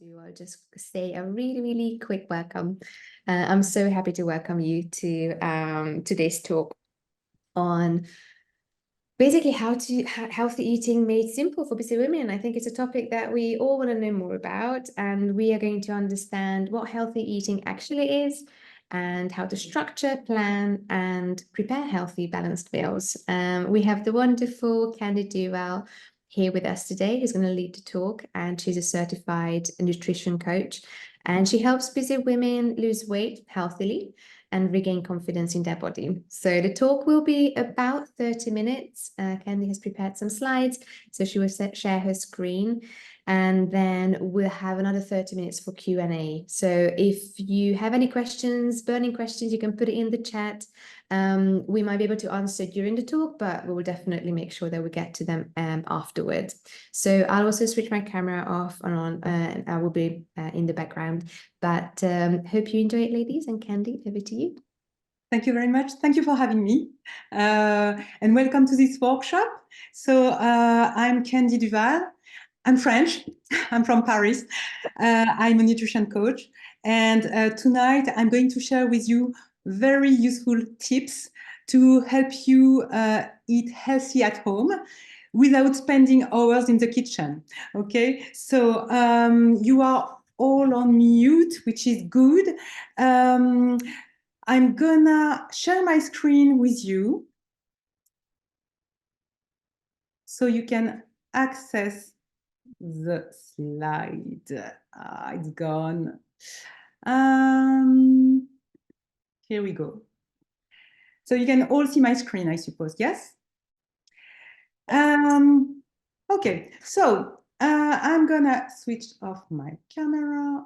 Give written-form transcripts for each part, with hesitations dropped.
I'll just say a really quick welcome. I'm so happy to welcome you to today's talk on basically how healthy eating made simple for busy women. I think it's a topic that we all want to know more about, and we are going to understand what healthy eating actually is and how to structure, plan, and prepare healthy, balanced meals. We have the wonderful Candy Duval here with us today, who's going to lead the talk, and she's a certified nutrition coach, and she helps busy women lose weight healthily and regain confidence in their body. So the talk will be about 30 minutes. Candy has prepared some slides, so she will share her screen, and then we'll have another 30 minutes for Q&A. So if you have any questions, burning questions, you can put it in the chat. We might be able to answer during the talk, but we will definitely make sure that we get to them afterwards. So I'll also switch my camera off and on, and I will be in the background. But hope you enjoy it, ladies. And Candy, over to you. Thank you very much. Thank you for having me. And welcome to this workshop. So I'm Candy Duval. I'm French. I'm from Paris. I'm a nutrition coach. And tonight I'm going to share with you very useful tips to help you eat healthy at home without spending hours in the kitchen. Okay, so you are all on mute, which is good. I'm gonna share my screen with you so you can access the slide. It's gone. Here we go. So you can all see my screen, I suppose, yes? Okay, so I'm gonna switch off my camera.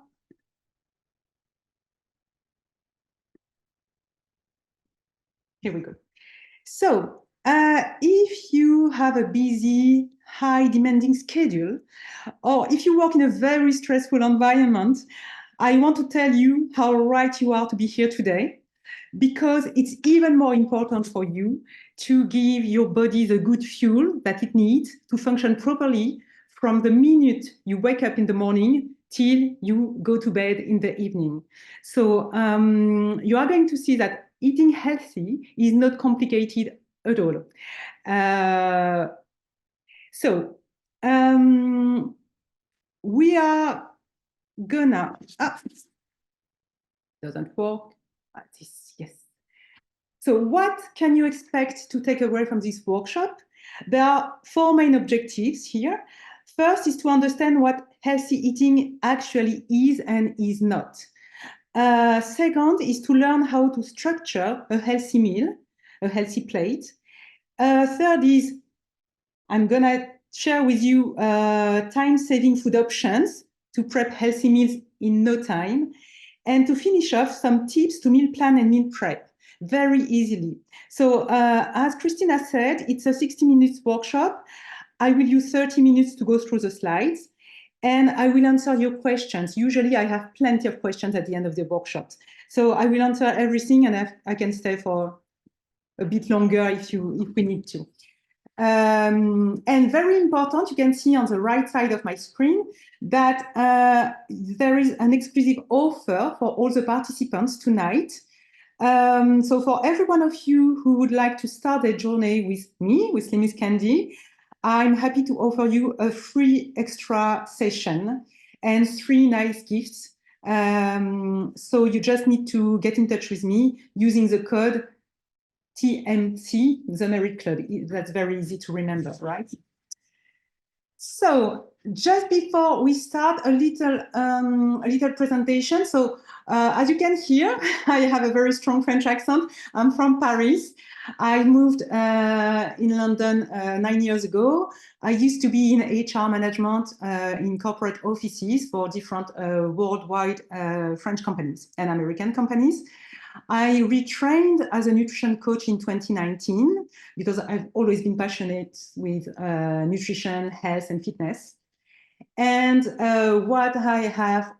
Here we go. So if you have a busy, high demanding schedule, or if you work in a very stressful environment, I want to tell you how right you are to be here today, because it's even more important for you to give your body the good fuel that it needs to function properly from the minute you wake up in the morning till you go to bed in the evening. So you are going to see that eating healthy is not complicated at all. We are gonna, doesn't work. Yes. So what can you expect to take away from this workshop? There are four main objectives here. First is to understand what healthy eating actually is and is not. Second is to learn how to structure a healthy meal, a healthy plate. Third is I'm gonna share with you time-saving food options to prep healthy meals in no time. And to finish off, some tips to meal plan and meal prep very easily. So as Christina said, it's a 60 minutes workshop. I will use 30 minutes to go through the slides, and I will answer your questions. Usually I have plenty of questions at the end of the workshop. So I will answer everything, and I can stay for a bit longer if we need to. And very important, you can see on the right side of my screen that there is an exclusive offer for all the participants tonight. So for every one of you who would like to start a journey with me, with Slim with Candy, I'm happy to offer you a free extra session and 3 nice gifts. So you just need to get in touch with me using the code TMC, the Merit Club. That's very easy to remember, right? So just before we start, a little presentation. So as you can hear, I have a very strong French accent. I'm from Paris. I moved in London 9 years ago. I used to be in HR management in corporate offices for different worldwide French companies and American companies. I retrained as a nutrition coach in 2019 because I've always been passionate with nutrition, health, and fitness. And what I have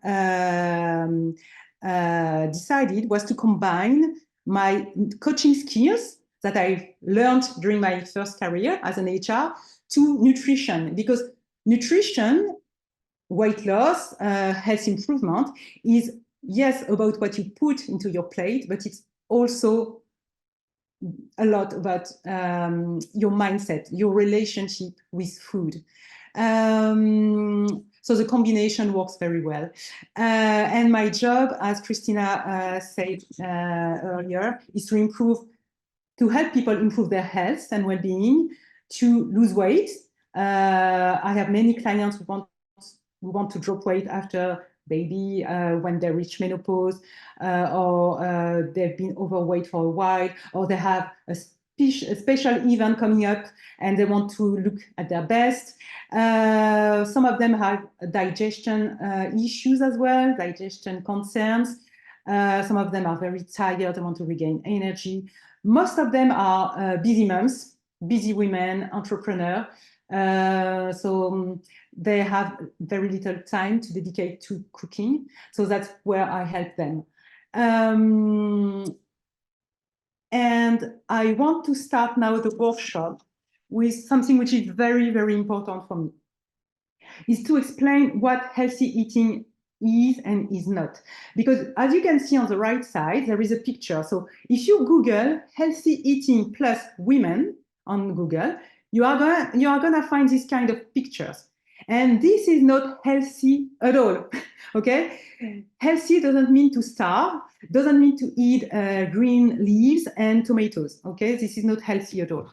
decided was to combine my coaching skills that I learned during my first career as an HR to nutrition, because nutrition weight loss, health improvement is, yes, about what you put into your plate, but it's also a lot about your mindset, your relationship with food. So the combination works very well. And my job, as Christina said earlier, is to help people improve their health and well-being, to lose weight. I have many clients who want to drop weight after baby, when they reach menopause, or they've been overweight for a while, or they have a special event coming up and they want to look at their best. Some of them have digestion issues as well, digestion concerns. Some of them are very tired, they want to regain energy. Most of them are busy moms, busy women, entrepreneurs. So they have very little time to dedicate to cooking. So that's where I help them. And I want to start now the workshop with something which is very, very important for me, is to explain what healthy eating is and is not. Because as you can see on the right side, there is a picture. So if you Google healthy eating plus women on Google, you are gonna find this kind of pictures. And this is not healthy at all, okay? Healthy doesn't mean to starve, doesn't mean to eat green leaves and tomatoes, okay? This is not healthy at all.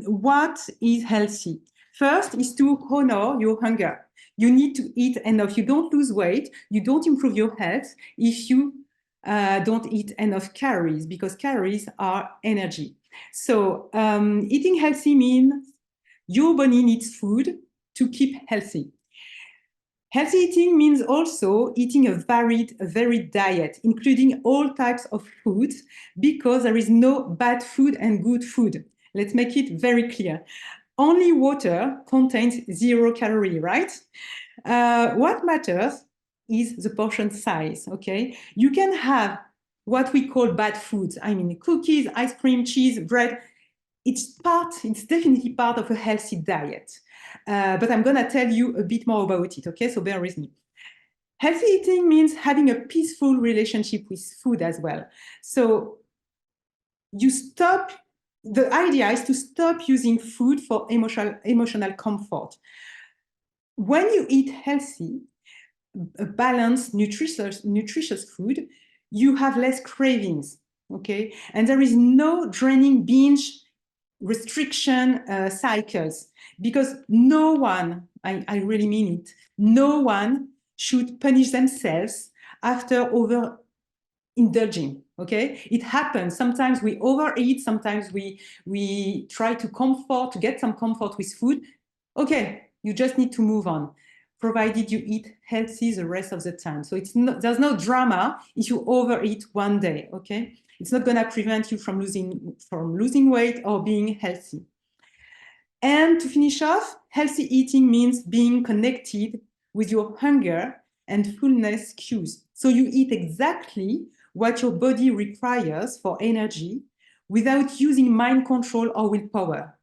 What is healthy? First is to honor your hunger. You need to eat enough. You don't lose weight, you don't improve your health if you don't eat enough calories, because calories are energy. So eating healthy means your body needs food to keep healthy. Healthy eating means also eating a varied diet, including all types of foods, because there is no bad food and good food. Let's make it very clear. Only water contains 0 calories, right? What matters is the portion size, okay? You can have what we call bad foods. I mean, cookies, ice cream, cheese, bread. It's definitely part of a healthy diet. But I'm gonna tell you a bit more about it, okay? So bear with me. Healthy eating means having a peaceful relationship with food as well. So the idea is to stop using food for emotional comfort. When you eat healthy, a balanced, nutritious food, you have less cravings, okay? And there is no draining binge restriction cycles, because no one, I really mean it, no one should punish themselves after overindulging, okay? It happens. Sometimes we overeat, sometimes we try to get some comfort with food. Okay, you just need to move on, provided you eat healthy the rest of the time. So there's no drama if you overeat one day, okay? It's not gonna prevent you from losing weight or being healthy. And to finish off, healthy eating means being connected with your hunger and fullness cues. So you eat exactly what your body requires for energy without using mind control or willpower.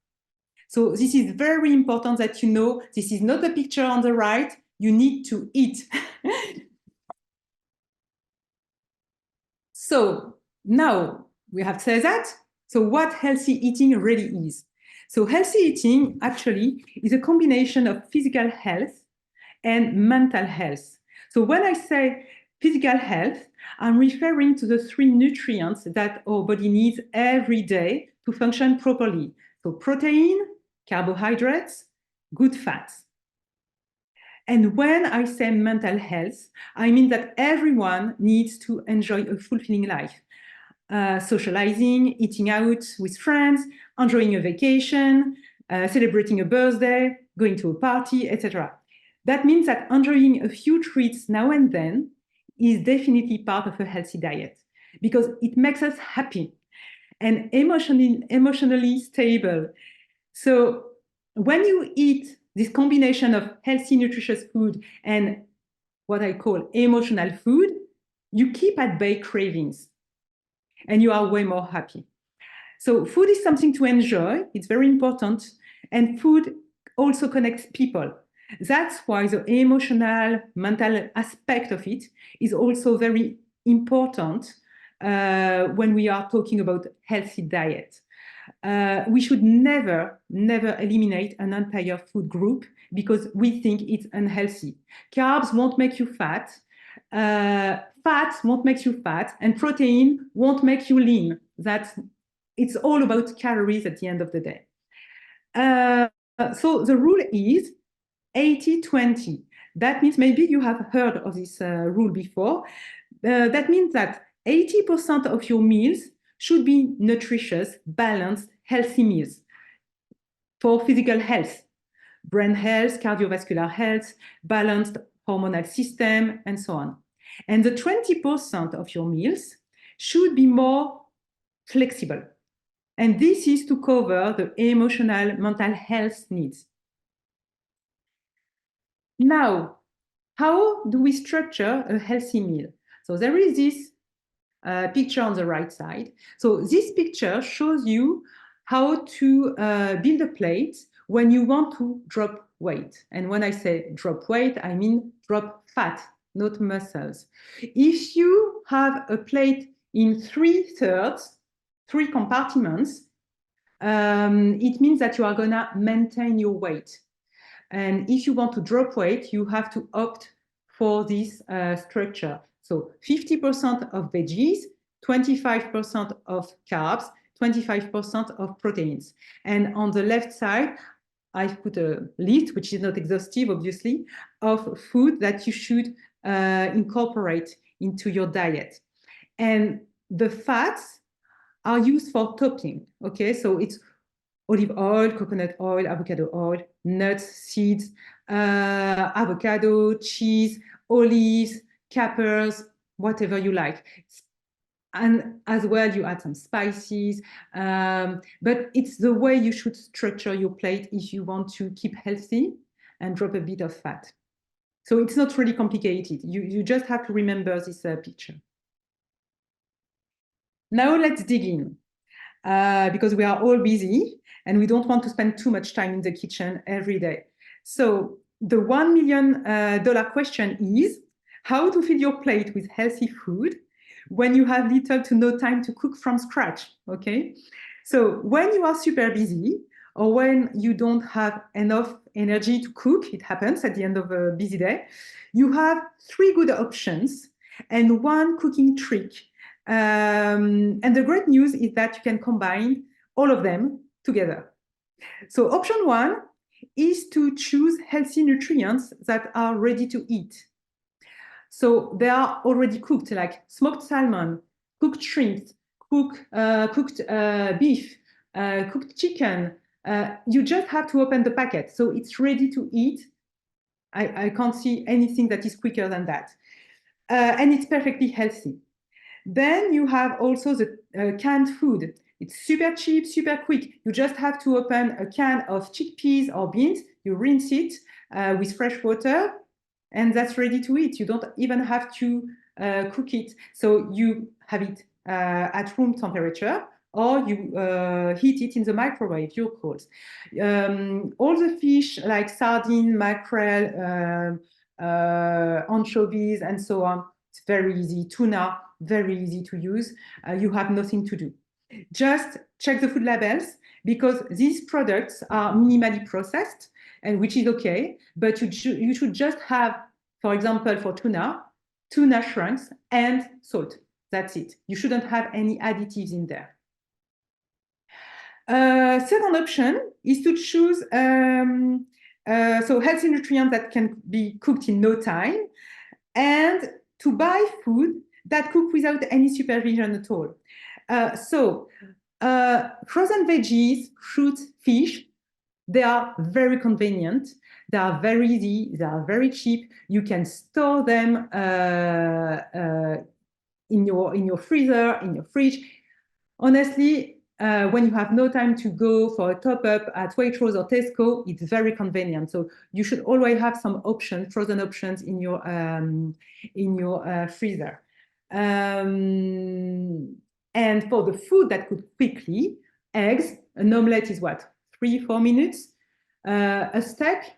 So this is very important that you know, this is not a picture on the right, you need to eat. So now we have said that. So what healthy eating really is? So healthy eating actually is a combination of physical health and mental health. So when I say physical health, I'm referring to the 3 nutrients that our body needs every day to function properly. So protein, carbohydrates, good fats. And when I say mental health, I mean that everyone needs to enjoy a fulfilling life. Socializing, eating out with friends, enjoying a vacation, celebrating a birthday, going to a party, etc. That means that enjoying a few treats now and then is definitely part of a healthy diet, because it makes us happy and emotionally stable. So when you eat this combination of healthy, nutritious food and what I call emotional food, you keep at bay cravings and you are way more happy. So food is something to enjoy. It's very important. And food also connects people. That's why the emotional, mental aspect of it is also very important when we are talking about healthy diet. We should never eliminate an entire food group because we think it's unhealthy. Carbs won't make you fat, fat won't make you fat, and protein won't make you lean. It's all about calories at the end of the day. So the rule is 80-20. That means maybe you have heard of this rule before. That means that 80% of your meals should be nutritious, balanced, healthy meals for physical health, brain health, cardiovascular health, balanced hormonal system, and so on. And the 20% of your meals should be more flexible. And this is to cover the emotional, mental health needs. Now, how do we structure a healthy meal? So there is this picture on the right side. So this picture shows you how to build a plate when you want to drop weight. And when I say drop weight, I mean drop fat, not muscles. If you have a plate in 3/3, 3 compartments, it means that you are gonna maintain your weight. And if you want to drop weight, you have to opt for this structure. So 50% of veggies, 25% of carbs, 25% of proteins. And on the left side, I've put a list, which is not exhaustive, obviously, of food that you should incorporate into your diet. And the fats are used for topping, okay? So it's olive oil, coconut oil, avocado oil, nuts, seeds, avocado, cheese, olives, capers, whatever you like. And as well, you add some spices, but it's the way you should structure your plate if you want to keep healthy and drop a bit of fat. So it's not really complicated. You just have to remember this picture. Now let's dig in, because we are all busy and we don't want to spend too much time in the kitchen every day. So the $1 million question is how to fill your plate with healthy food when you have little to no time to cook from scratch, okay? So when you are super busy or when you don't have enough energy to cook, it happens at the end of a busy day, you have 3 good options and 1 cooking trick. And the great news is that you can combine all of them together. So option 1 is to choose healthy nutrients that are ready to eat. So they are already cooked, like smoked salmon, cooked shrimp, cooked beef, cooked chicken. You just have to open the packet. So it's ready to eat. I can't see anything that is quicker than that. And it's perfectly healthy. Then you have also the canned food. It's super cheap, super quick. You just have to open a can of chickpeas or beans, you rinse it with fresh water, and that's ready to eat. You don't even have to cook it. So you have it at room temperature, or you heat it in the microwave, your calls. All the fish like sardine, mackerel, anchovies, and so on, it's very easy. Tuna, very easy to use. You have nothing to do. Just check the food labels because these products are minimally processed, and which is okay, but you should just have, for example, for tuna shrinks and salt. That's it. You shouldn't have any additives in there. Second option is to choose so healthy nutrients that can be cooked in no time, and to buy food that cook without any supervision at all. So frozen veggies, fruits, fish, they are very convenient. They are very easy. They are very cheap. You can store them in your freezer, in your fridge. Honestly, when you have no time to go for a top-up at Waitrose or Tesco, it's very convenient. So you should always have some options, frozen options in your freezer. And for the food that cook quickly, eggs, an omelette is what, 3-4 minutes? A steak,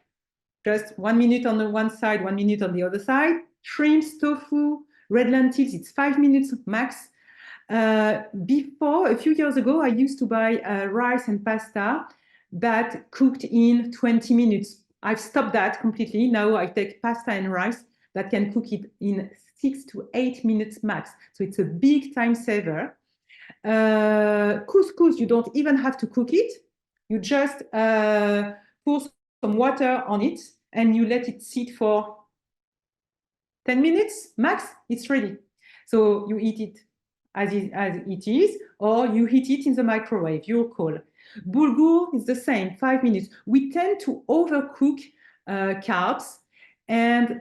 just 1 minute on the one side, 1 minute on the other side. Shrimps, tofu, red lentils, it's 5 minutes max. Before, a few years ago, I used to buy rice and pasta that cooked in 20 minutes. I've stopped that completely. Now I take pasta and rice that can cook it in 6 to 8 minutes max. So it's a big time saver. Couscous, you don't even have to cook it. You just pour some water on it and you let it sit for 10 minutes max, it's ready. So you eat it as it is, or you heat it in the microwave, your call. Bulgur is the same, 5 minutes. We tend to overcook carbs, and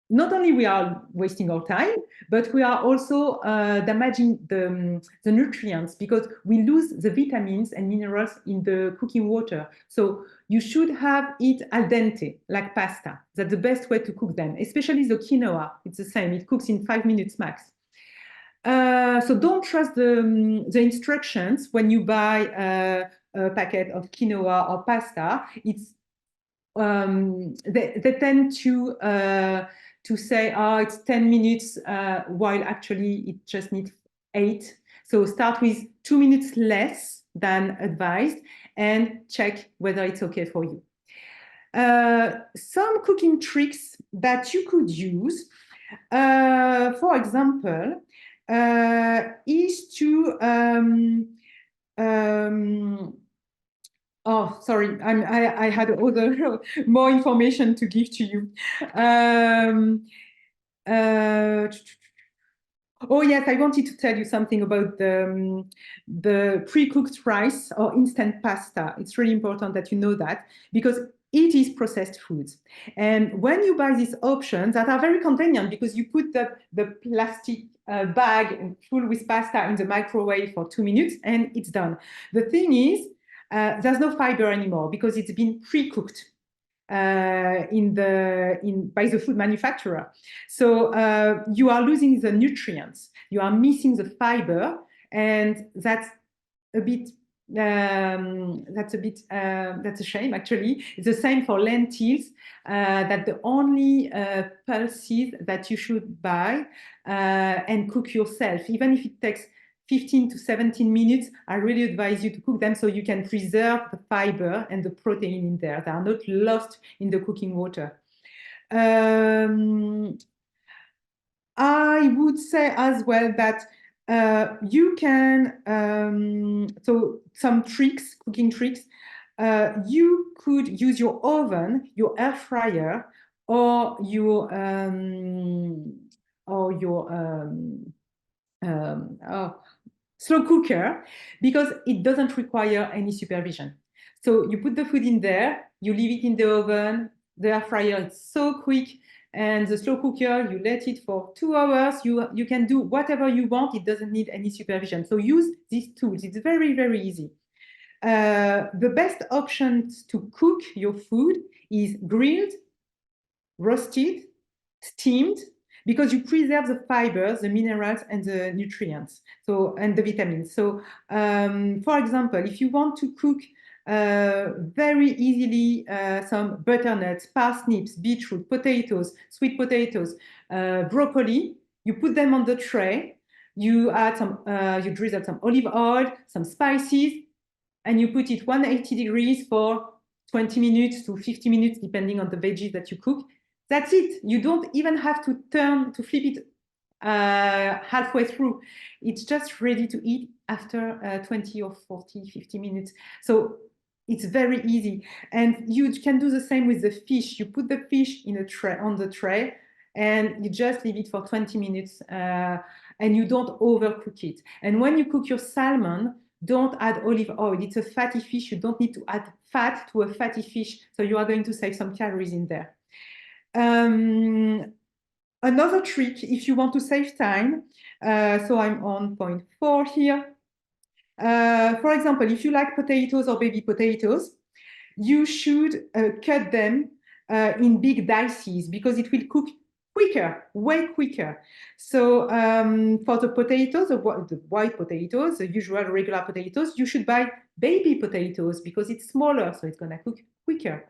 not only we are wasting our time, but we are also damaging the nutrients because we lose the vitamins and minerals in the cooking water. So you should have it al dente, like pasta. That's the best way to cook them, especially the quinoa. It's the same, it cooks in 5 minutes max. So don't trust the instructions when you buy a packet of quinoa or pasta. It's they tend to say, oh, it's 10 minutes, while actually it just needs 8. So start with 2 minutes less than advised and check whether it's okay for you. Some cooking tricks that you could use, for example, is to oh, sorry, I had other more information to give to you. Oh yes, I wanted to tell you something about the pre-cooked rice or instant pasta. It's really important that you know that because it is processed foods. And when you buy these options that are very convenient because you put the plastic bag full with pasta in the microwave for 2 minutes and it's done. The thing is, there's no fiber anymore because it's been pre-cooked by the food manufacturer. So you are losing the nutrients, you are missing the fiber, and that's a bit that's a shame actually. It's the same for lentils, that the only pulses that you should buy and cook yourself, even if it takes 15 to 17 minutes, I really advise you to cook them so you can preserve the fiber and the protein in there. They are not lost in the cooking water. I would say as well that you can, so some tricks, cooking tricks, you could use your oven, your air fryer, or your slow cooker because it doesn't require any supervision. So you put the food in there, you leave it in the oven, the air fryer is so quick, and the slow cooker, you let it for 2 hours, you can do whatever you want, it doesn't need any supervision. So use these tools, it's very, very easy. The best options to cook your food is grilled, roasted, steamed, because you preserve the fibers, the minerals, and the nutrients, and the vitamins. So, for example, if you want to cook very easily some butternuts, parsnips, beetroot, potatoes, sweet potatoes, broccoli, you put them on the tray, you add some, you drizzle some olive oil, some spices, and you put it 180 degrees for 20 minutes to 50 minutes, depending on the veggies that you cook. That's it. You don't even have to flip it halfway through. It's just ready to eat after 20 or 40, 50 minutes. So it's very easy. And you can do the same with the fish. You put the fish in a tray, on the tray, and you just leave it for 20 minutes and you don't overcook it. And when you cook your salmon, don't add olive oil. It's a fatty fish. You don't need to add fat to a fatty fish. So you are going to save some calories in there. Another trick, if you want to save time, so I'm on point 4 here. For example, if you like potatoes or baby potatoes, you should cut them in big dices because it will cook quicker, way quicker. So for the potatoes, the white potatoes, the usual regular potatoes, you should buy baby potatoes because it's smaller, so it's gonna cook quicker.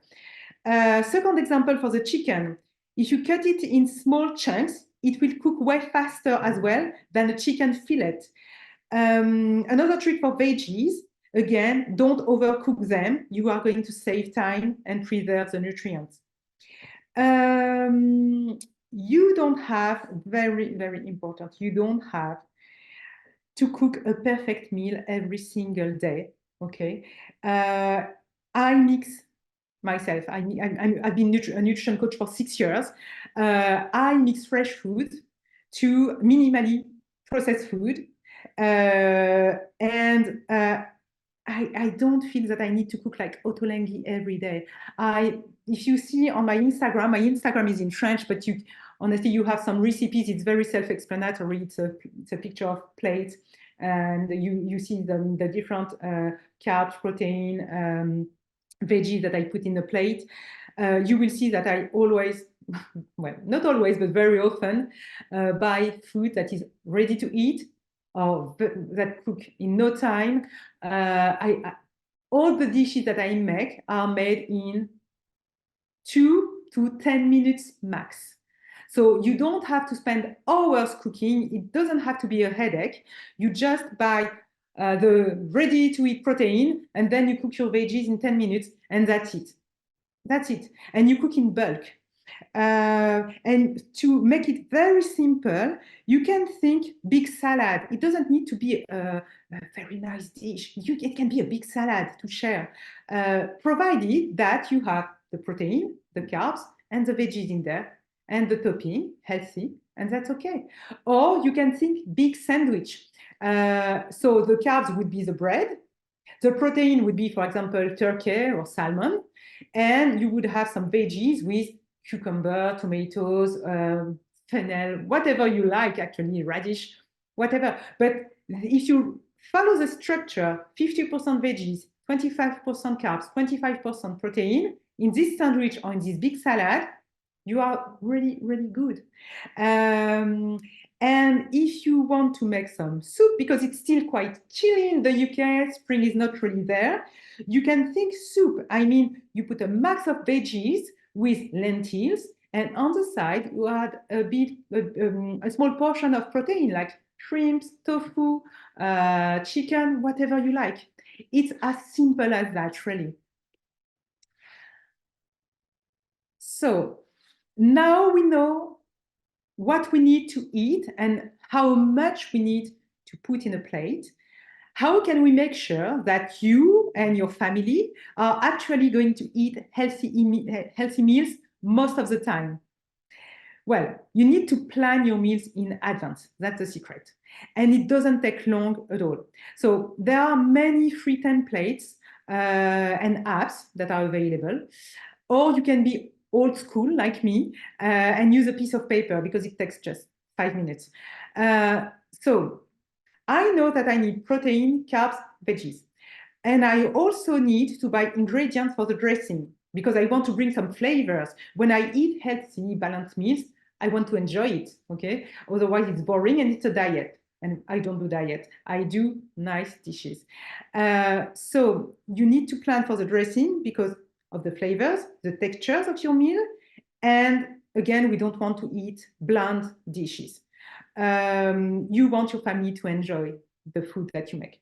Second example for the chicken, if you cut it in small chunks, it will cook way faster as well than a chicken fillet. Another trick for veggies, again, don't overcook them. You are going to save time and preserve the nutrients. You don't have, very, very important, you don't have to cook a perfect meal every single day, okay? I mix myself. I've been a nutrition coach for 6 years. I mix fresh food to minimally processed food. I don't feel that I need to cook like ottolenghi every day. If you see on my Instagram is in French, but honestly, you have some recipes. It's very self-explanatory. It's a picture of plate, and you see the different carbs, protein, veggies that I put in the plate. You will see that I always, well, not always, but very often, buy food that is ready to eat or that cook in no time. All the dishes that I make are made in 2 to 10 minutes max. So you don't have to spend hours cooking. It doesn't have to be a headache. You just buy the ready-to-eat protein, and then you cook your veggies in 10 minutes, and that's it. That's it. And you cook in bulk. And to make it very simple, you can think big salad. It doesn't need to be a very nice dish. It can be a big salad to share, provided that you have the protein, the carbs, and the veggies in there, and the topping, healthy, and that's okay. Or you can think big sandwich. So the carbs would be the bread. The protein would be, for example, turkey or salmon. And you would have some veggies with cucumber, tomatoes, fennel, whatever you like, actually, radish, whatever. But if you follow the structure, 50% veggies, 25% carbs, 25% protein, in this sandwich or in this big salad, you are really, really good. And if you want to make some soup, because it's still quite chilly in the UK, spring is not really there, you can think soup. I mean, you put a mass of veggies with lentils, and on the side, you add a small portion of protein, like shrimps, tofu, chicken, whatever you like. It's as simple as that, really. So now we know what we need to eat and how much we need to put in a plate. How can we make sure that you and your family are actually going to eat healthy meals most of the time? Well, you need to plan your meals in advance. That's the secret. And it doesn't take long at all. So there are many free templates and apps that are available. Or you can be old school like me and use a piece of paper because it takes just 5 minutes. So I know that I need protein, carbs, veggies. And I also need to buy ingredients for the dressing because I want to bring some flavors. When I eat healthy, balanced meals, I want to enjoy it, okay? Otherwise, it's boring and it's a diet. And I don't do diet. I do nice dishes. So you need to plan for the dressing because of the flavors, the textures of your meal. And again, we don't want to eat bland dishes. You want your family to enjoy the food that you make.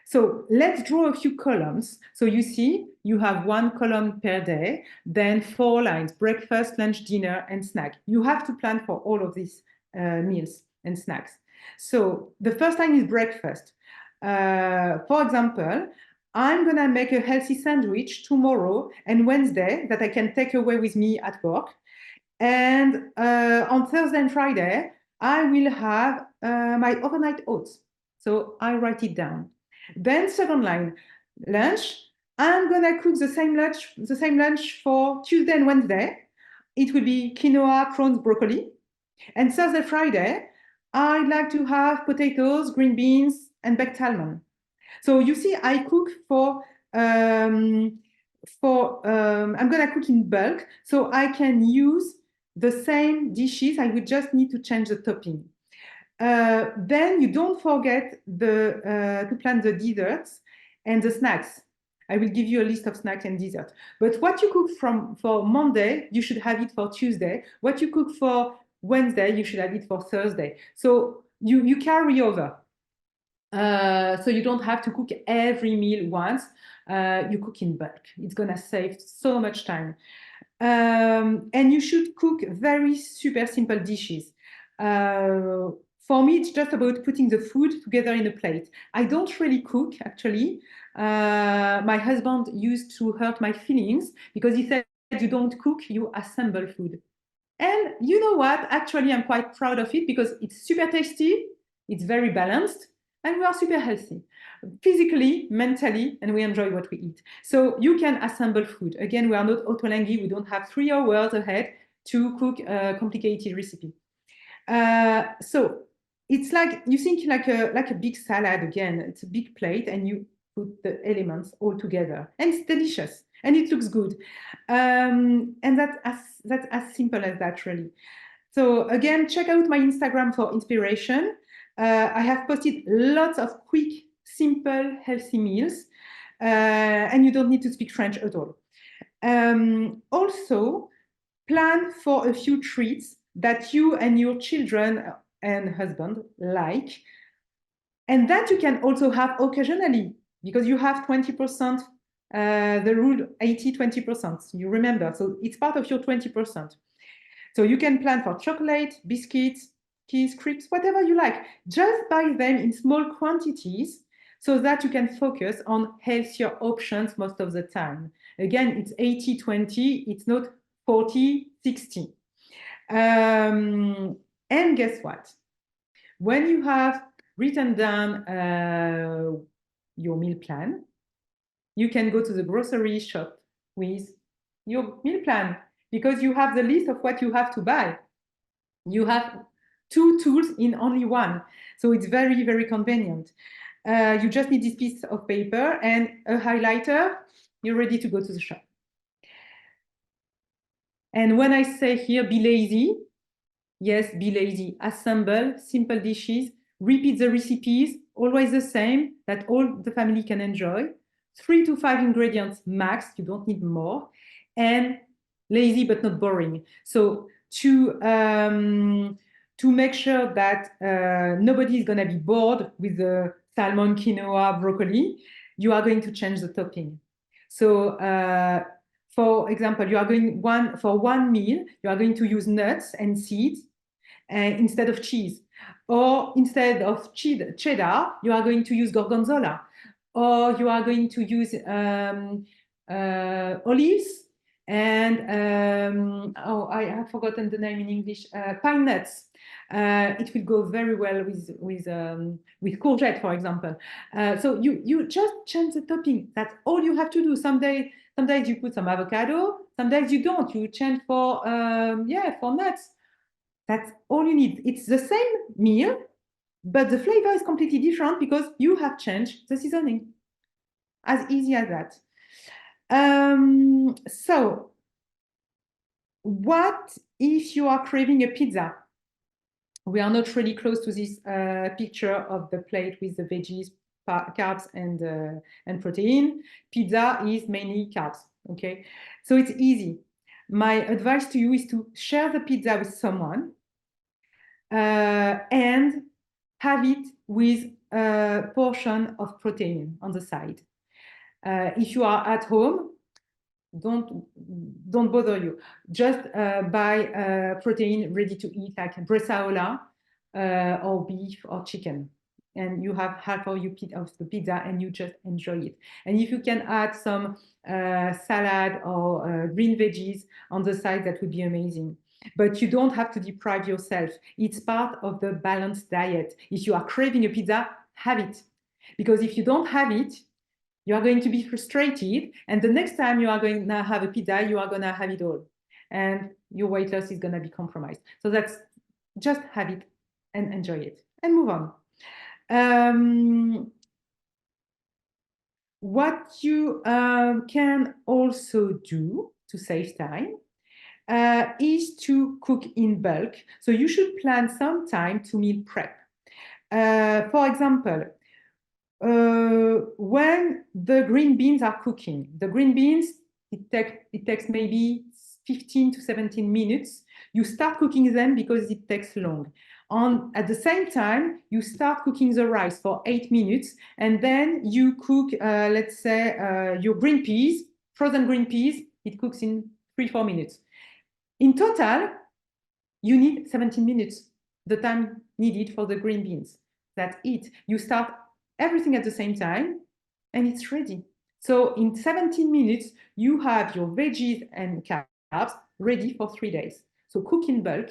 So let's draw a few columns. So you see, you have 1 column per day, then 4 lines, breakfast, lunch, dinner, and snack. You have to plan for all of these meals and snacks. So the first line is breakfast. For example, I'm gonna make a healthy sandwich tomorrow and Wednesday that I can take away with me at work. And on Thursday and Friday, I will have my overnight oats. So I write it down. Then second line, lunch. I'm gonna cook the same lunch for Tuesday and Wednesday. It will be quinoa, prawns, broccoli. And Thursday, Friday, I'd like to have potatoes, green beans, and baked salmon. So you see, I cook I'm gonna cook in bulk, so I can use the same dishes. I would just need to change the topping. Then you don't forget to plan the desserts and the snacks. I will give you a list of snacks and dessert. But what you cook for Monday, you should have it for Tuesday. What you cook for Wednesday, you should have it for Thursday. So you carry over. So you don't have to cook every meal once. You cook in bulk. It's gonna save so much time. And you should cook very super simple dishes. For me, it's just about putting the food together in a plate. I don't really cook, actually. My husband used to hurt my feelings because he said, you don't cook, you assemble food. And you know what? Actually, I'm quite proud of it because it's super tasty, it's very balanced, and we are super healthy, physically, mentally, and we enjoy what we eat. So you can assemble food. Again, we are not autolangui. We don't have 3 hours ahead to cook a complicated recipe. So it's like, you think like a big salad again. It's a big plate and you put the elements all together. And it's delicious and it looks good. And that's as simple as that, really. So again, check out my Instagram for inspiration. I have posted lots of quick, simple, healthy meals, and you don't need to speak French at all. Also, plan for a few treats that you and your children and husband like, and that you can also have occasionally, because you have 20%, the rule 80-20%, you remember, so it's part of your 20%. So you can plan for chocolate, biscuits, cookies, crepes, whatever you like. Just buy them in small quantities so that you can focus on healthier options most of the time. Again, it's 80-20, it's not 40-60. And guess what? When you have written down your meal plan, you can go to the grocery shop with your meal plan because you have the list of what you have to buy. You have 2 tools in only one. So it's very, very convenient. You just need this piece of paper and a highlighter. You're ready to go to the shop. And when I say here, be lazy, yes, be lazy. Assemble simple dishes, repeat the recipes, always the same, that all the family can enjoy. 3 to 5 ingredients max, you don't need more. And lazy but not boring. So to make sure that nobody is going to be bored with the salmon, quinoa, broccoli, you are going to change the topping. So for example, you are going for one meal, you are going to use nuts and seeds instead of cheese. Or instead of cheddar, you are going to use gorgonzola. Or you are going to use olives and I have forgotten the name in English, pine nuts. It will go very well with courgette, for example. So you just change the topping. That's all you have to do. Some days you put some avocado, some days you don't. You change for nuts. That's all you need. It's the same meal, but the flavor is completely different because you have changed the seasoning. As easy as that. So what if you are craving a pizza? We are not really close to this picture of the plate with the veggies, carbs, and protein. Pizza is mainly carbs, okay? So it's easy. My advice to you is to share the pizza with someone and have it with a portion of protein on the side. If you are at home, don't bother you. Just buy protein ready to eat, like bresaola or beef or chicken. And you have half of the pizza and you just enjoy it. And if you can add some salad or green veggies on the side, that would be amazing. But you don't have to deprive yourself. It's part of the balanced diet. If you are craving a pizza, have it. Because if you don't have it, you are going to be frustrated. And the next time you are going to have a pizza, you are going to have it all. And your weight loss is going to be compromised. So that's just have it and enjoy it and move on. What you can also do to save time, is to cook in bulk. So you should plan some time to meal prep. For example, when the green beans are cooking, the green beans, it takes maybe 15 to 17 minutes. You start cooking them because it takes long. At the same time, you start cooking the rice for 8 minutes, and then you cook, let's say, your green peas, frozen green peas, it cooks in 3-4 minutes. In total, you need 17 minutes, the time needed for the green beans. That's it. You start everything at the same time, and it's ready. So in 17 minutes, you have your veggies and carbs ready for 3 days. So cook in bulk.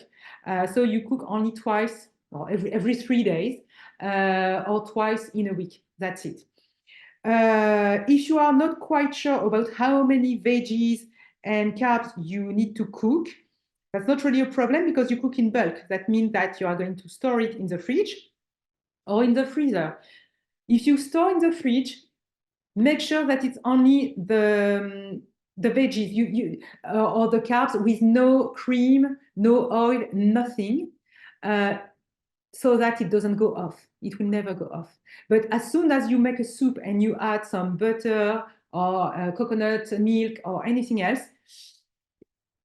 So you cook only twice or every 3 days or twice in a week. That's it. If you are not quite sure about how many veggies and carbs you need to cook, that's not really a problem because you cook in bulk. That means that you are going to store it in the fridge or in the freezer. If you store in the fridge, make sure that it's only the veggies or the carbs with no cream, no oil, nothing, so that it doesn't go off. It will never go off. But as soon as you make a soup and you add some butter or coconut milk or anything else,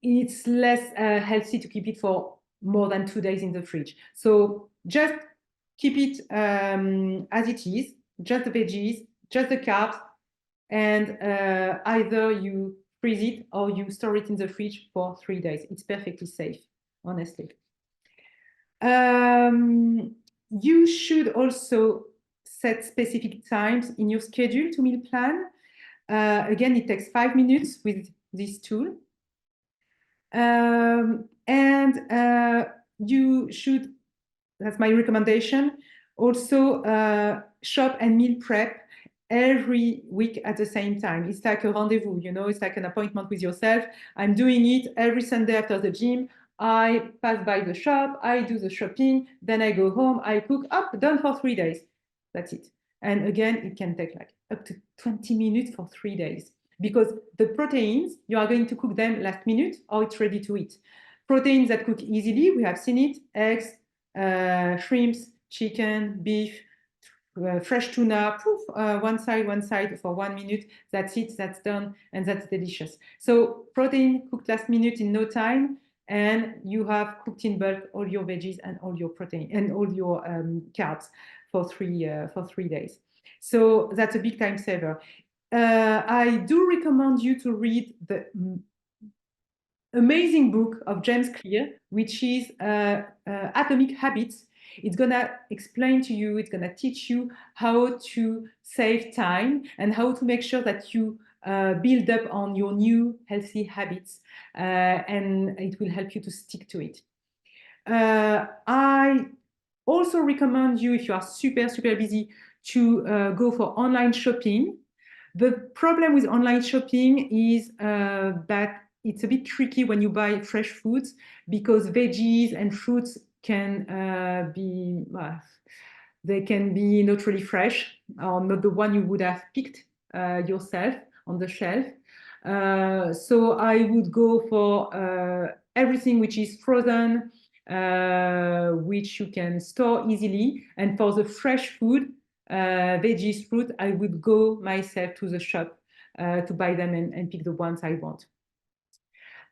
it's less healthy to keep it for more than 2 days in the fridge. So just keep it as it is, just the veggies, just the carbs, and either you freeze it or you store it in the fridge for 3 days. It's perfectly safe, honestly. You should also set specific times in your schedule to meal plan. Again, it takes 5 minutes with this tool. You should, that's my recommendation, also shop and meal prep every week at the same time. It's like a rendezvous, you know, it's like an appointment with yourself. I'm doing it every Sunday after the gym. I pass by the shop, I do the shopping, then I go home, I cook, up, done for 3 days. That's it. And again, it can take like up to 20 minutes for 3 days because the proteins, you are going to cook them last minute or it's ready to eat. Proteins that cook easily, we have seen it, eggs, shrimps, chicken, beef, fresh tuna, poof, one side for 1 minute. That's it, that's done, and that's delicious. So protein cooked last minute in no time, and you have cooked in bulk all your veggies and all your protein and all your carbs for 3 days. So that's a big time saver. I do recommend you to read the amazing book of James Clear, which is Atomic Habits. It's gonna explain to you, it's gonna teach you how to save time and how to make sure that you build up on your new healthy habits, and it will help you to stick to it. I also recommend you, if you are super busy, to go for online shopping. The problem with online shopping is that it's a bit tricky when you buy fresh foods because veggies and fruits can be not really fresh or not the one you would have picked yourself on the shelf. So I would go for everything which is frozen, which you can store easily. And for the fresh food, veggies, fruit, I would go myself to the shop to buy them and pick the ones I want.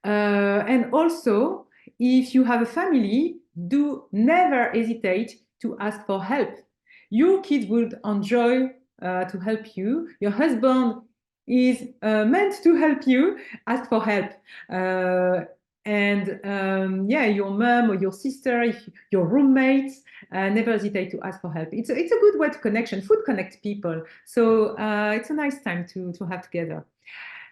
And also, if you have a family, do never hesitate to ask for help. Your kids would enjoy to help you. Your husband is meant to help you. Ask for help. Your mom or your sister, your roommates, never hesitate to ask for help. It's a good way to connection. Food connects people. So it's a nice time to have together.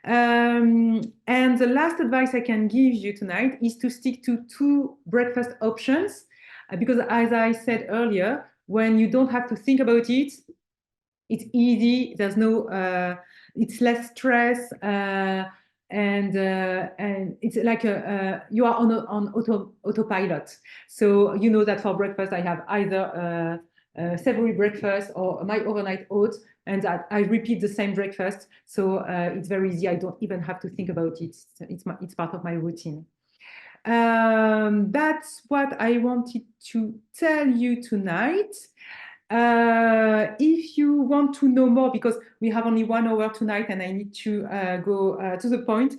And the last advice I can give you tonight is to stick to 2 breakfast options, because as I said earlier, when you don't have to think about it, it's easy. There's no, it's less stress, and it's like you are on autopilot. So you know that for breakfast I have either savory breakfast or my overnight oats, and I repeat the same breakfast. So it's very easy. I don't even have to think about it. It's part of my routine. That's what I wanted to tell you tonight. If you want to know more, because we have only 1 hour tonight and I need to go to the point,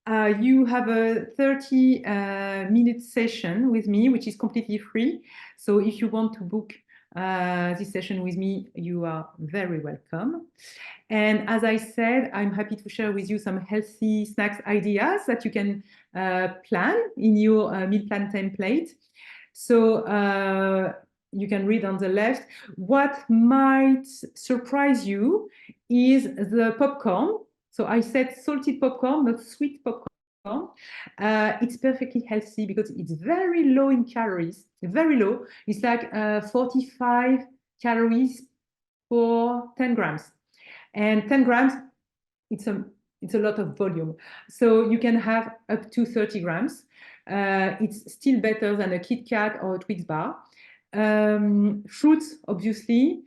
you have a 30-minute session with me, which is completely free. So if you want to book this session with me, you are very welcome. And as I said, I'm happy to share with you some healthy snacks ideas that you can plan in your meal plan template. So you can read on the left. What might surprise you is the popcorn. So I said salted popcorn, not sweet popcorn. It's perfectly healthy because it's very low in calories, very low. It's like 45 calories for 10 grams. And 10 grams, it's a lot of volume. So you can have up to 30 grams. It's still better than a Kit Kat or a Twix bar. Fruits, obviously.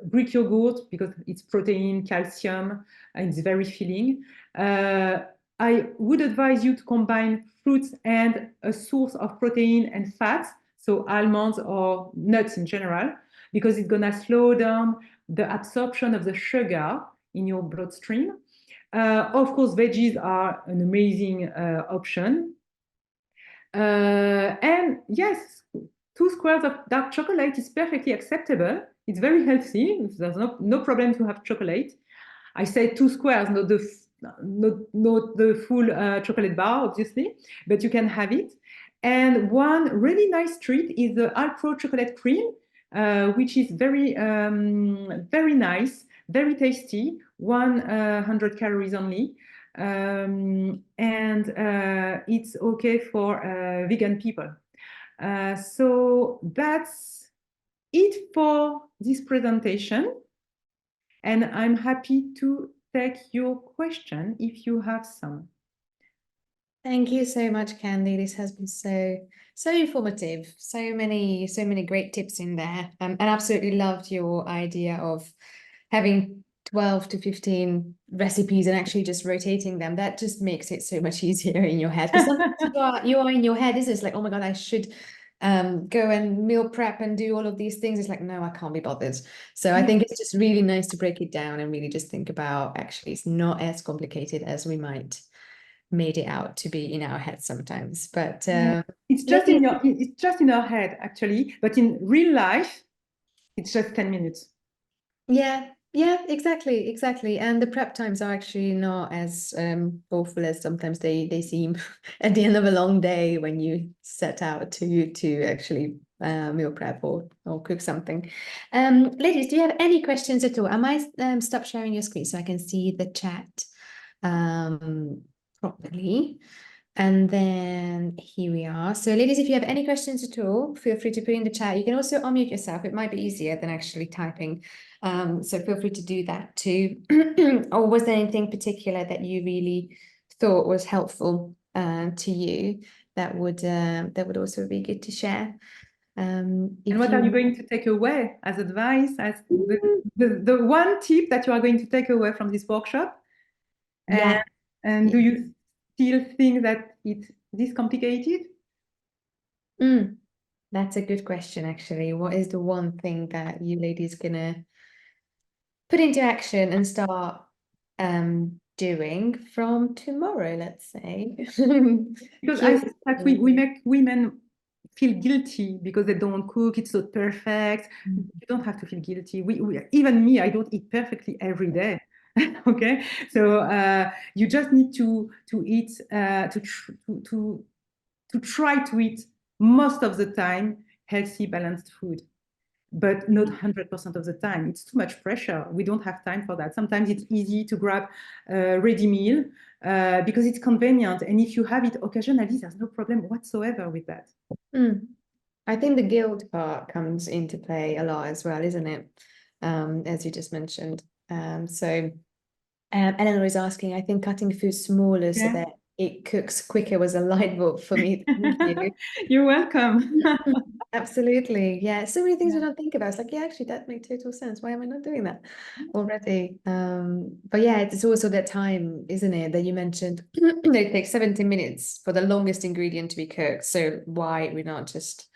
Greek yogurt, because it's protein, calcium, and it's very filling. I would advise you to combine fruits and a source of protein and fats, so almonds or nuts in general, because it's gonna slow down the absorption of the sugar in your bloodstream. Of course, veggies are an amazing option. And yes, 2 squares of dark chocolate is perfectly acceptable. It's very healthy. There's no problem to have chocolate. I say 2 squares, not the full chocolate bar, obviously, but you can have it. And one really nice treat is the Alpro chocolate cream, which is very nice, very tasty, 100 calories only. And it's okay for vegan people. So that's it for this presentation. And I'm happy to take your question if you have some. Thank you so much, Candy. This has been so informative. So many great tips in there. And absolutely loved your idea of having 12 to 15 recipes and actually just rotating them. That just makes it so much easier in your head. Because sometimes you are in your head, it's like, oh my God, I should go and meal prep and do all of these things. It's like, no, I can't be bothered. So I think it's just really nice to break it down and really just think about, actually, it's not as complicated as we might made it out to be in our head sometimes. But it's just in our head, actually, but in real life it's just 10 minutes. yeah, exactly. And the prep times are actually not as awful as sometimes they seem at the end of a long day when you set out to actually meal prep or cook something. Ladies, do you have any questions at all? I might stop sharing your screen so I can see the chat properly. And then here we are. So ladies, if you have any questions at all, feel free to put in the chat. You can also unmute yourself. It might be easier than actually typing. So feel free to do that too. Or was there anything particular that you really thought was helpful to you that would also be good to share? And what are you going to take away as advice, as the one tip that you are going to take away from this workshop? Yeah. And do you still think that it's this complicated? That's a good question, actually. What is the one thing that you ladies gonna put into action and start doing from tomorrow, let's say? Because I think that we make women feel guilty because they don't cook, it's not perfect. You don't have to feel guilty. We even me, I don't eat perfectly every day. Okay, so you just need to eat to try to eat most of the time healthy, balanced food, but not 100% of the time. It's too much pressure. We don't have time for that. Sometimes it's easy to grab a ready meal because it's convenient. And if you have it occasionally, there's no problem whatsoever with that. I think the guilt part comes into play a lot as well, isn't it? As you just mentioned. So Eleanor is asking, I think cutting food smaller so that it cooks quicker was a light bulb for me. Thank you. You're welcome. Absolutely. Yeah. So many things we Yeah. don't think about. It's like, yeah, actually, that makes total sense. Why am I not doing that already? But yeah, it's also that time, isn't it, that you mentioned it takes 70 minutes for the longest ingredient to be cooked. So why we not just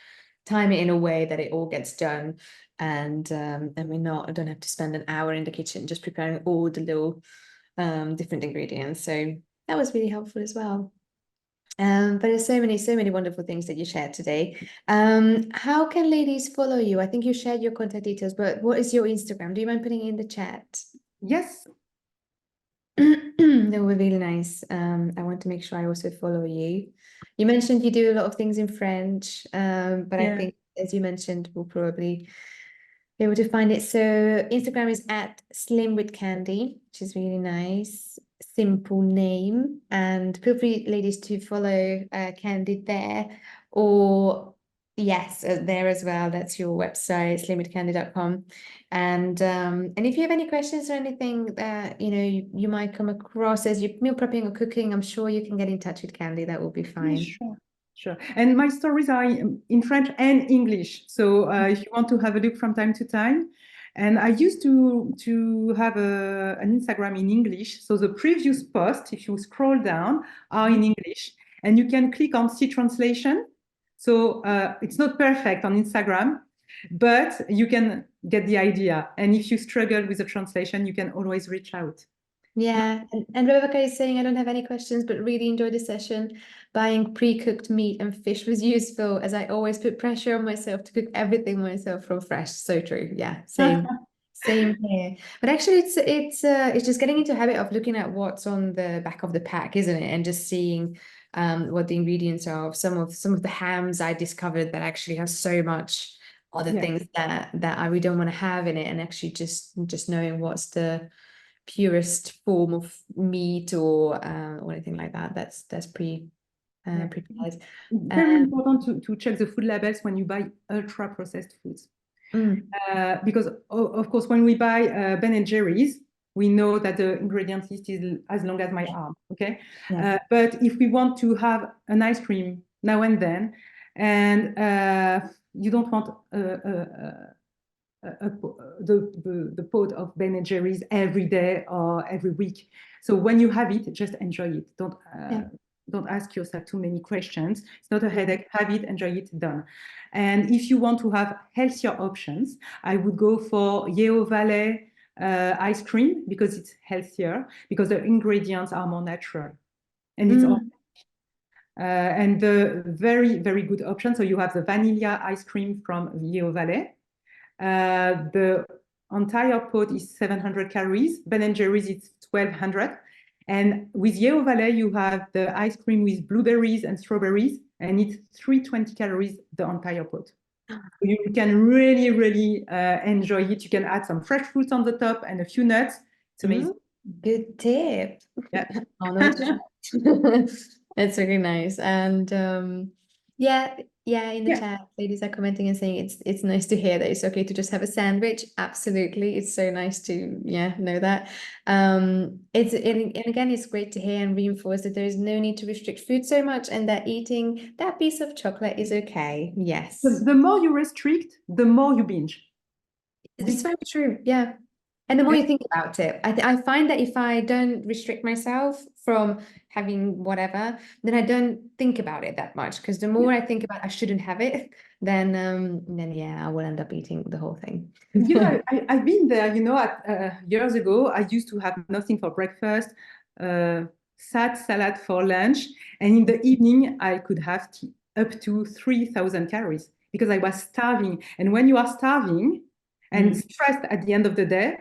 time it in a way that it all gets done and we not don't have to spend an hour in the kitchen just preparing all the little different ingredients. So that was really helpful as well. But there's so many wonderful things that you shared today. How can ladies follow you? I think you shared your contact details, but what is your Instagram? Do you mind putting it in the chat? Yes. That would be really nice. I want to make sure I also follow you. You mentioned you do a lot of things in French, but I Yeah. think, as you mentioned, we'll probably be able to find it. So Instagram is at Slim with Candy, which is really nice. Simple name. And feel free, ladies, to follow Candy there. Or yes, there as well. That's your website, slimwithcandy.com. And if you have any questions or anything that you might come across as you're meal prepping or cooking, I'm sure you can get in touch with Candy. That will be Yeah, fine. sure. Sure. And my stories are in French and English. So if you want to have a look from time to time. And I used to have an Instagram in English. So the previous posts, if you scroll down, are in English. And you can click on see translation. So it's not perfect on Instagram, but you can get the idea. And if you struggle with the translation, you can always reach out. Yeah, and Rebecca is saying, I don't have any questions, but really enjoyed the session. Buying pre-cooked meat and fish was useful as I always put pressure on myself to cook everything myself from fresh. So true. Yeah, same here. But actually, it's just getting into a habit of looking at what's on the back of the pack, isn't it? And just seeing what the ingredients are of some of the hams I discovered that actually have so much other Yeah. things that we don't want to have in it, and actually just knowing what's the purest form of meat or anything like that. That's Yeah. prepared. Very important to check the food labels when you buy ultra processed foods. Mm, Because of course, when we buy Ben and Jerry's, we know that the ingredient list is as long as my arm. Okay, yeah. but if we want to have an ice cream now and then, and you don't want the pot of Ben and Jerry's every day or every week. So when you have it, just enjoy it. Yeah. Don't ask yourself too many questions. It's not a headache. Have it, enjoy it, done. And if you want to have healthier options, I would go for Yeo Valley ice cream because it's healthier, because the ingredients are more natural. And it's all and the very, very good option. So you have the vanilla ice cream from Yeo Valley. The entire pot is 700 calories. Ben & Jerry's is 1200. And with Yeo Valley, you have the ice cream with blueberries and strawberries, and it's 320 calories the entire pot. So you can really, really enjoy it. You can add some fresh fruits on the top and a few nuts. It's amazing. Good tip. Yeah. Oh no, it's really nice. And yeah, in the Yeah. chat, ladies are commenting and saying it's nice to hear that it's okay to just have a sandwich. Absolutely. It's so nice to know that. And again, it's great to hear and reinforce that there is no need to restrict food so much and that eating that piece of chocolate is okay. Yes. The more you restrict, the more you binge. It's very true. Yeah. And the more you think about it, I find that if I don't restrict myself from having whatever, then I don't think about it that much. Because the more I think about I shouldn't have it, then yeah, I will end up eating the whole thing. I've been there, years ago, I used to have nothing for breakfast, salad for lunch, and in the evening, I could have up to 3,000 calories because I was starving. And when you are starving and stressed at the end of the day,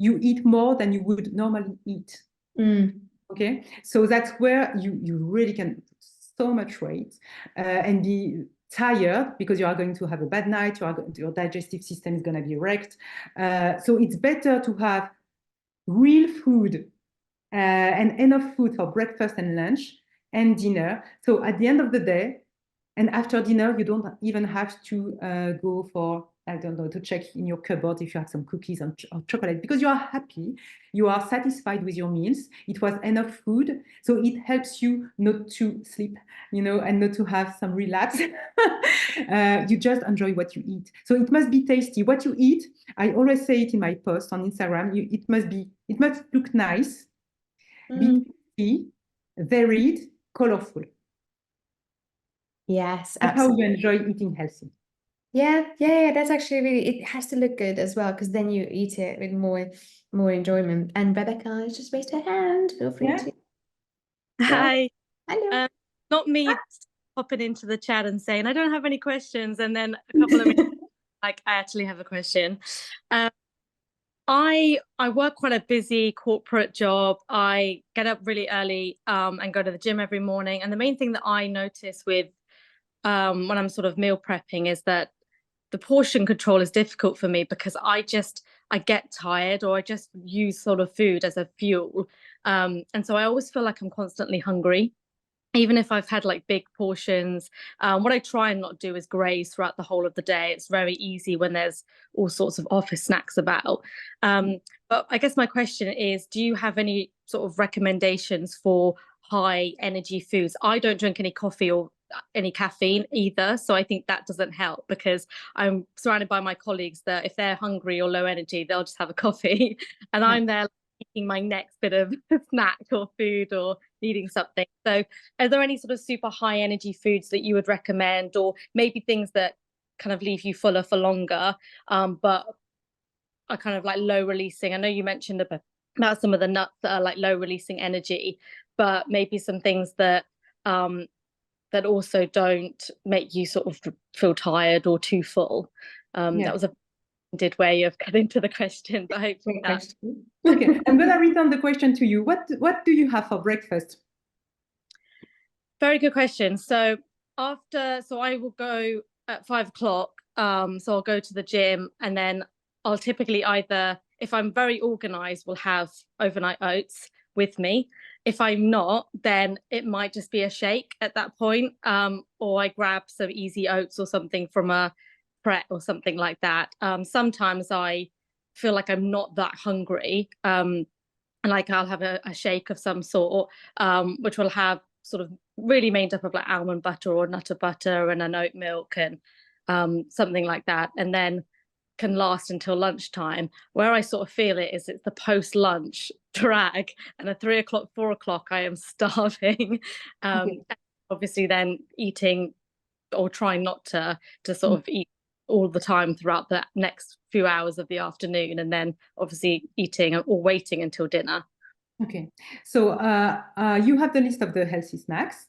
you eat more than you would normally eat. Okay, so that's where you really can put so much weight and be tired because you are going to have a bad night. Your digestive system is going to be wrecked. So it's better to have real food and enough food for breakfast and lunch and dinner. So at the end of the day and after dinner, you don't even have to go for I don't know, to check in your cupboard if you have some cookies or chocolate, because you are happy, you are satisfied with your meals. It was enough food, so it helps you not to sleep, and not to have some relapse. You just enjoy what you eat. So it must be tasty. What you eat, I always say it in my post on Instagram. It must look nice, be tasty, varied, colorful. Yes, That's how absolutely. you enjoy eating healthy. Yeah. That's actually really, it has to look good as well, because then you eat it with more enjoyment. And Rebecca has just raised her hand. Feel free Yeah. to. Hi. Hello. Not me popping into the chat and saying I don't have any questions, and then a couple of minutes like I actually have a question. I work quite a busy corporate job. I get up really early and go to the gym every morning. And the main thing that I notice with when I'm sort of meal prepping is that the portion control is difficult for me, because I get tired, or I just use sort of food as a fuel. And so I always feel like I'm constantly hungry, even if I've had like big portions. What I try and not do is graze throughout the whole of the day. It's very easy when there's all sorts of office snacks about. But I guess my question is, do you have any sort of recommendations for high energy foods? I don't drink any coffee or any caffeine either, so I think that doesn't help, because I'm surrounded by my colleagues that if they're hungry or low energy, they'll just have a coffee, and I'm there eating my next bit of snack or food or needing something. So are there any sort of super high energy foods that you would recommend, or maybe things that kind of leave you fuller for longer, but are kind of like low releasing? I know you mentioned about some of the nuts that are like low releasing energy, but maybe some things that that also don't make you sort of feel tired or too full. That was a good way of getting to the question, but hopefully that's okay. I'm gonna return the question to you. What do you have for breakfast? Very good question. So I will go at 5 o'clock. So I'll go to the gym, and then I'll typically either, if I'm very organized, will have overnight oats with me. If I'm not, then it might just be a shake at that point. Or I grab some easy oats or something from a Pret or something like that. Sometimes I feel like I'm not that hungry. And like I'll have a shake of some sort, which will have sort of really made up of like almond butter or nutter butter and an oat milk and something like that, and then can last until lunchtime. Where I sort of feel it is it's the post-lunch drag, and at 3 o'clock, 4 o'clock, I am starving. Obviously then eating, or trying not to sort of eat all the time throughout the next few hours of the afternoon, and then obviously eating or waiting until dinner. Okay, so you have the list of the healthy snacks,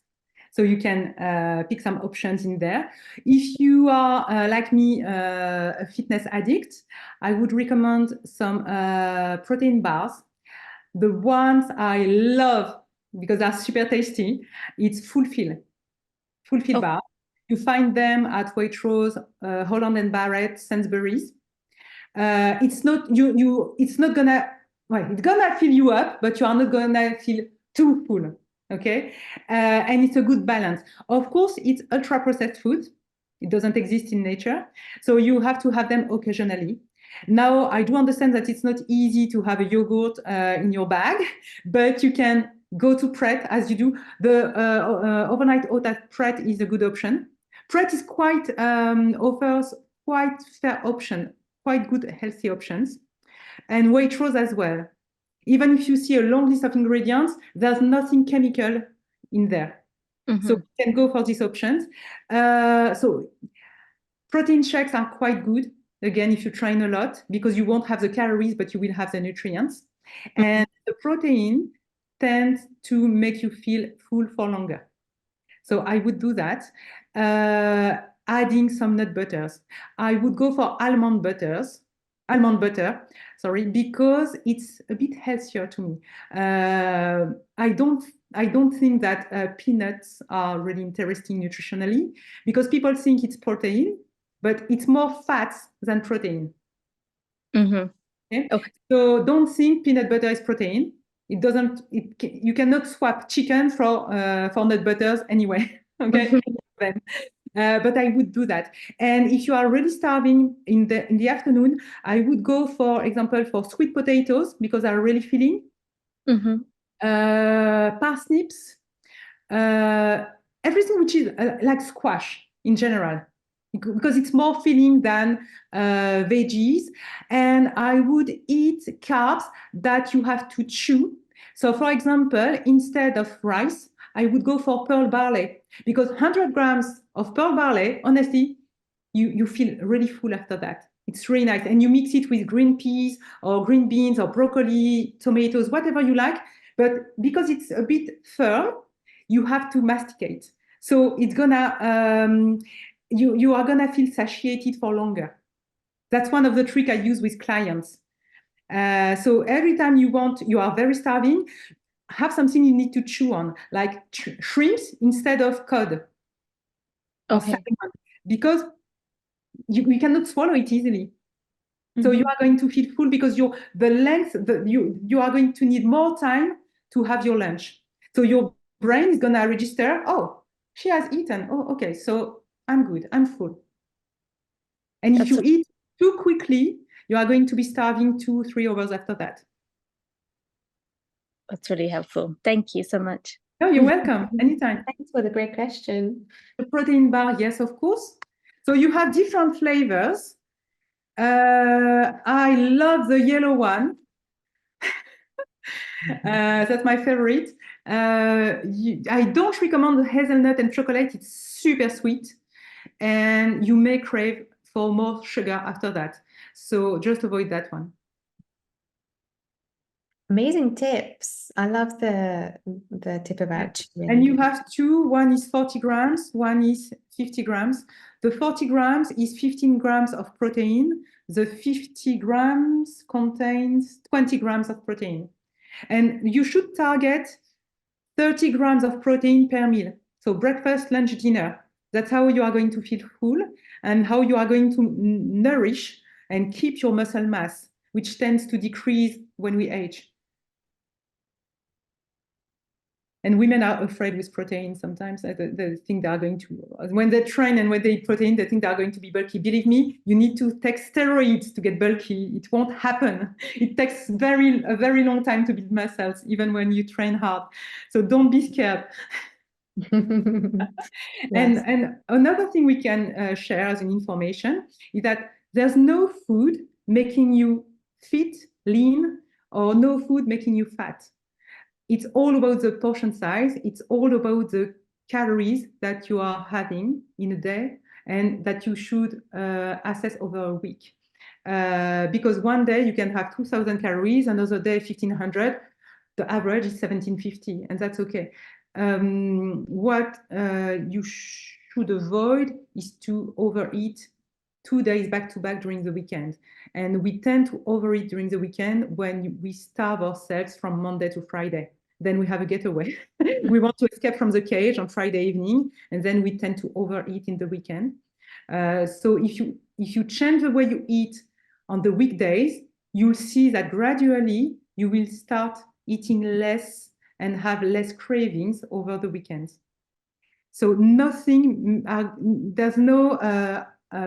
so you can pick some options in there. If you are like me, a fitness addict, I would recommend some protein bars. The ones I love because they're super tasty, it's Fulfill bar. You find them at Waitrose, Holland and Barrett, Sainsbury's. It's not it's not gonna, well, it's gonna fill you up, but you are not gonna feel too full. Okay, and it's a good balance. Of course, it's ultra processed food. It doesn't exist in nature, so you have to have them occasionally. Now, I do understand that it's not easy to have a yogurt in your bag, but you can go to Pret as you do. The overnight oat at Pret is a good option. Pret is offers quite fair option, quite good healthy options, and Waitrose as well. Even if you see a long list of ingredients, there's nothing chemical in there. So you can go for these options. So protein shakes are quite good, again, if you train a lot, because you won't have the calories, but you will have the nutrients. And the protein tends to make you feel full for longer. So I would do that. Adding some nut butters. I would go for almond butter, because it's a bit healthier to me. I don't think that peanuts are really interesting nutritionally, because people think it's protein, but it's more fats than protein. Okay? So don't think peanut butter is protein. It doesn't. You cannot swap chicken for nut butters anyway. Okay. But I would do that. And if you are really starving in the afternoon, I would go, for example, for sweet potatoes because they're really filling. Mhm. Parsnips, everything which is like squash in general, because it's more filling than veggies. And I would eat carbs that you have to chew. So, for example, instead of rice, I would go for pearl barley because 100 grams of pearl barley, honestly, you feel really full after that. It's really nice. And you mix it with green peas or green beans or broccoli, tomatoes, whatever you like. But because it's a bit firm, you have to masticate. So it's gonna, you are gonna feel satiated for longer. That's one of the tricks I use with clients. So every time you are very starving, have something you need to chew on, like shrimps instead of cod or Okay. salmon, because you cannot swallow it easily. So you are going to feel full because you are going to need more time to have your lunch. So your brain is gonna register, oh, she has eaten. Oh, okay, so I'm good, I'm full. And if you eat too quickly, you are going to be starving 2-3 hours after that. That's really helpful. Thank you so much. No, you're welcome. Anytime. Thanks for the great question. The protein bar, yes, of course. So you have different flavors. I love the yellow one. That's my favorite. I don't recommend the hazelnut and chocolate. It's super sweet, and you may crave for more sugar after that. So just avoid that one. Amazing tips. I love the tip about chewing. And you have two. One is 40 grams. One is 50 grams. The 40 grams is 15 grams of protein. The 50 grams contains 20 grams of protein. And you should target 30 grams of protein per meal. So breakfast, lunch, dinner. That's how you are going to feel full and how you are going to nourish and keep your muscle mass, which tends to decrease when we age. And women are afraid with protein sometimes. They think they are going to, when they train and when they eat protein, they think they are going to be bulky. Believe me, you need to take steroids to get bulky. It won't happen. It takes a very long time to build muscles, even when you train hard. So don't be scared. Yes. And another thing we can share as an information is that there's no food making you fit, lean, or no food making you fat. It's all about the portion size. It's all about the calories that you are having in a day and that you should assess over a week. Because one day you can have 2,000 calories, another day 1,500. The average is 1,750, and that's okay. What you should avoid is to overeat 2 days back to back during the weekend. And we tend to overeat during the weekend when we starve ourselves from Monday to Friday. Then we have a getaway. We want to escape from the cage on Friday evening, and then we tend to overeat in the weekend. So if you change the way you eat on the weekdays, you'll see that gradually you will start eating less and have less cravings over the weekends. So there's no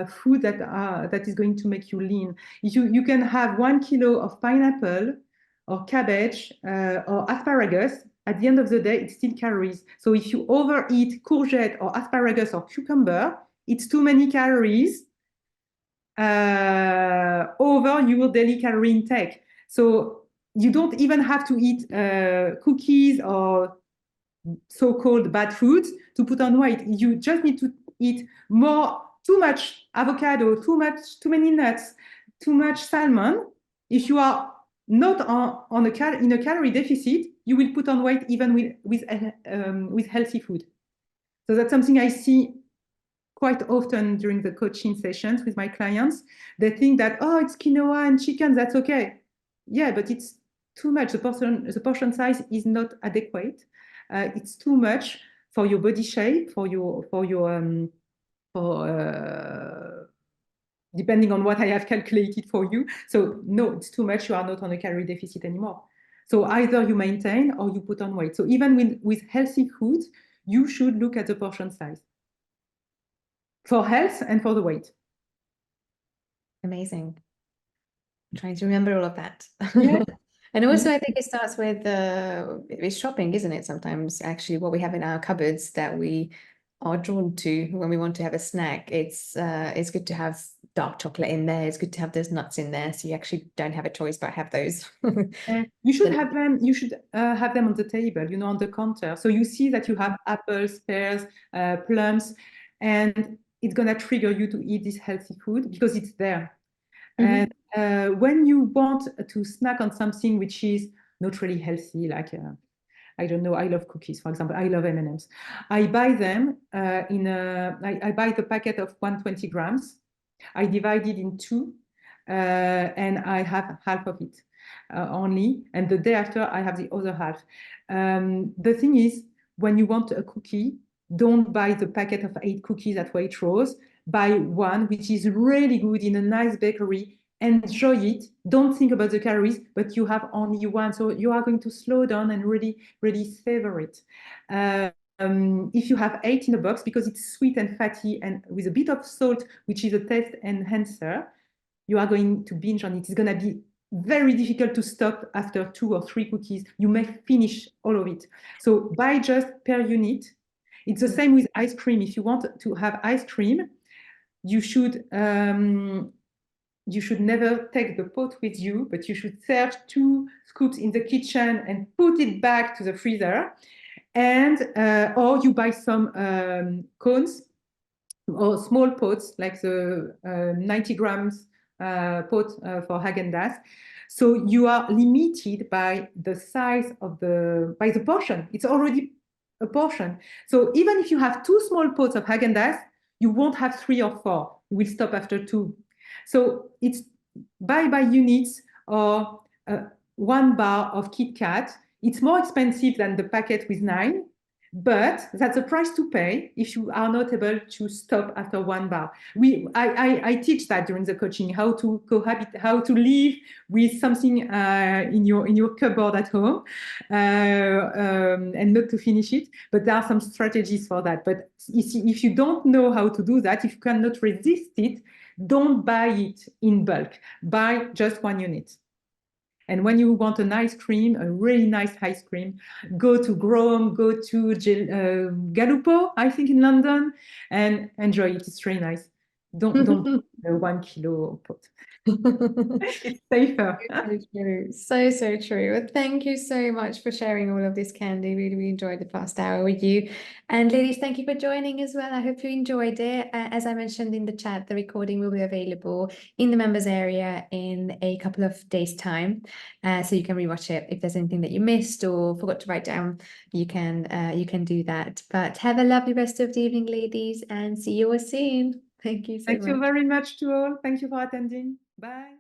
food that is going to make you lean. You can have 1 kilo of pineapple or cabbage or asparagus. At the end of the day, it's still calories. So if you overeat courgette or asparagus or cucumber, it's too many calories over your daily calorie intake. So you don't even have to eat cookies or so-called bad foods to put on weight. You just need to eat too much avocado, too many nuts, too much salmon. If you are not in a calorie deficit, you will put on weight even with healthy food. So that's something I see quite often during the coaching sessions with my clients. They think that, oh, it's quinoa and chicken, that's okay. Yeah, but it's too much. The portion size is not adequate. It's too much for your body shape, depending on what I have calculated for you. So no, it's too much. You are not on a calorie deficit anymore. So either you maintain or you put on weight. So even with healthy foods, you should look at the portion size. for health and for the weight. Amazing. Trying to remember all of that. Yeah. And also, I think it starts with shopping, isn't it? Sometimes, actually, what we have in our cupboards that we are drawn to when we want to have a snack. It's good to have dark chocolate in there. It's good to have those nuts in there, so you actually don't have a choice but have those. You should have them. You should have them on the table, you know, on the counter. So you see that you have apples, pears, plums, and it's gonna trigger you to eat this healthy food because it's there. Mhm. And when you want to snack on something which is not really healthy, like I don't know, I love cookies, for example. I love M&Ms. I buy them I buy the packet of 120 grams. I divide it in two, and I have half of it only. And the day after, I have the other half. The thing is, when you want a cookie, don't buy the packet of 8 cookies at Waitrose. Buy one which is really good in a nice bakery. Enjoy it. Don't think about the calories, but you have only one. So you are going to slow down and really, really savor it. If you have 8 in a box, because it's sweet and fatty and with a bit of salt, which is a taste enhancer, you are going to binge on it. It's going to be very difficult to stop after 2 or 3 cookies. You may finish all of it. So buy just per unit. It's the same with ice cream. If you want to have ice cream, you should never take the pot with you, but you should serve 2 scoops in the kitchen and put it back to the freezer. And or you buy some cones or small pots, like the 90 grams pot for Häagen-Dazs. So you are limited by the size of by the portion. It's already a portion. So even if you have 2 small pots of Häagen-Dazs, you won't have 3 or 4. You will stop after 2. So it's buy by units or 1 bar of Kit Kat. It's more expensive than the packet with 9, but that's the price to pay if you are not able to stop after 1 bar. I teach that during the coaching, how to cohabit, how to live with something in your cupboard at home, and not to finish it. But there are some strategies for that. But if you don't know how to do that, if you cannot resist it, don't buy it in bulk. Buy just 1 unit. And when you want an ice cream, a really nice ice cream, go to Grom, go to Gallupo, I think in London, and enjoy it. It's really nice. Don't buy a 1 kilo pot. It's safer. So true. So true. Well, thank you so much for sharing all of this, Candy. Really enjoyed the past hour with you. And ladies, thank you for joining as well. I hope you enjoyed it. As I mentioned in the chat, the recording will be available in the members area in a couple of days' time. So you can rewatch it. If there's anything that you missed or forgot to write down, you can do that. But have a lovely rest of the evening, ladies, and see you all soon. Thank you so much. Thank you very much to all. Thank you for attending. Bye.